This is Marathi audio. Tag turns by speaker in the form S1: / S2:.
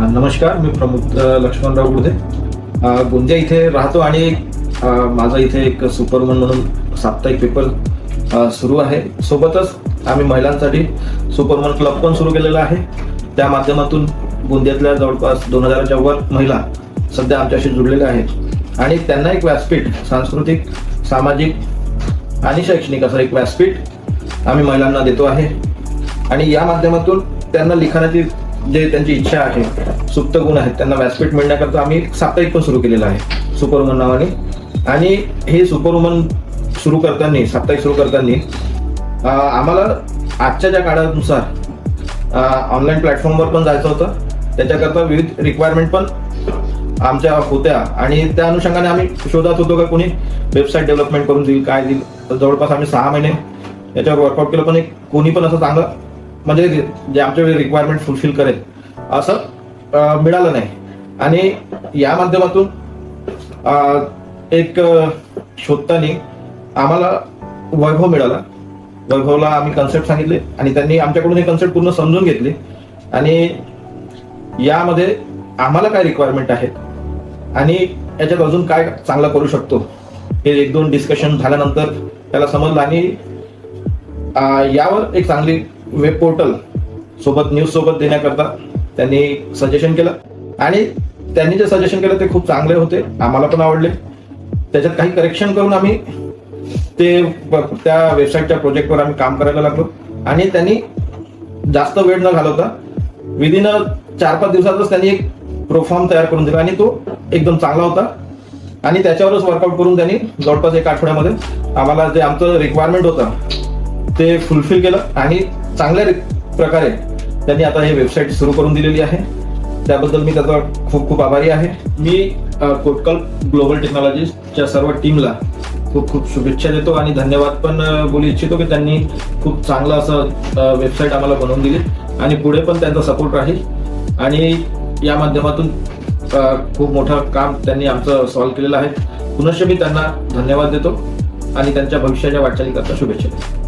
S1: नमस्कार, मी प्रमोद लक्ष्मणराव गुडदे गोंदिया इथे राहतो आणि माझा इथे एक सुपरवुमन म्हणून साप्ताहिक पेपर सुरू आहे. सोबतच आम्ही महिलांसाठी सुपरवुमन क्लब पण सुरू केलेला आहे. त्या माध्यमातून गोंदियातल्या जवळपास 2000च्या वर महिला सध्या आमच्याशी जुळलेल्या आहेत आणि त्यांना एक व्यासपीठ, सांस्कृतिक, सामाजिक आणि शैक्षणिक असं एक व्यासपीठ आम्ही महिलांना देतो आहे. आणि या माध्यमातून त्यांना लिखाणाची जे त्यांची इच्छा आहे, सुप्त गुण आहेत, त्यांना व्यासपीठ मिळण्याकरता आम्ही साप्ताहिक पण सुरू केलेलं आहे सुपरवुमन नावाने. आणि हे सुपरवुमन सुरू करताना, साप्ताहिक सुरू करताना आम्हाला आजच्या ज्या काळानुसार ऑनलाईन प्लॅटफॉर्मवर पण जायचं होतं. त्याच्याकरता विविध रिक्वायरमेंट पण आमच्या होत्या आणि त्या अनुषंगाने आम्ही शोधत होतो का कोणी वेबसाईट डेव्हलपमेंट करून देईल, काय देईल. तर जवळपास आम्ही 6 महिने याच्यावर वर्कआउट केलं, पण कोणी पण असं चांगलं म्हणजे जे आमच्या रिक्वायरमेंट फुलफिल करेल असं मिळालं नाही. आणि या माध्यमातून एक शोधताना आम्हाला वैभव मिळाला. वैभवला आम्ही कन्सेप्ट सांगितले आणि त्यांनी आमच्याकडून हे कन्सेप्ट पूर्ण समजून घेतले आणि यामध्ये आम्हाला काय रिक्वायरमेंट आहेत आणि याच्यात अजून काय चांगलं करू शकतो हे 1-2 डिस्कशन झाल्यानंतर त्याला समजलं. आणि यावर एक चांगली वेब पोर्टल सोबत, न्यूज सोबत देण्याकरता त्यांनी सजेशन केलं आणि त्यांनी जे सजेशन केलं ते खूप चांगले होते, आम्हाला पण आवडले. त्याच्यात काही करेक्शन करून आम्ही ते त्या वेबसाईटच्या प्रोजेक्टवर आम्ही काम करायला लागलो. आणि त्यांनी जास्त वेळ न घालवता विदिन 4-5 दिवसातच त्यांनी एक प्रोफॉर्म तयार करून दिला आणि तो एकदम चांगला होता. आणि त्याच्यावरच वर्कआउट करून त्यांनी जवळपास 1 आठवड्यामध्ये आम्हाला जे आमचं रिक्वायरमेंट होतं ते फुलफिल केलं आणि चांगल्या प्रकारे त्यांनी आता हे वेबसाईट सुरू करून दिलेली आहे. त्याबद्दल मी त्याचा खूप खूप आभारी आहे. मी कोटकल ग्लोबल टेक्नॉलॉजीच्या सर्व टीमला खूप खूप शुभेच्छा देतो आणि धन्यवाद पण बोलू इच्छितो की त्यांनी खूप चांगलं असं वेबसाईट आम्हाला बनवून दिली आणि पुढे पण त्यांचा सपोर्ट राहील. आणि या माध्यमातून खूप मोठं काम त्यांनी आमचं सॉल्व्ह केलेलं आहे. पुनश्च मी त्यांना धन्यवाद देतो आणि त्यांच्या भविष्याच्या वाटचालीकरता शुभेच्छा देतो.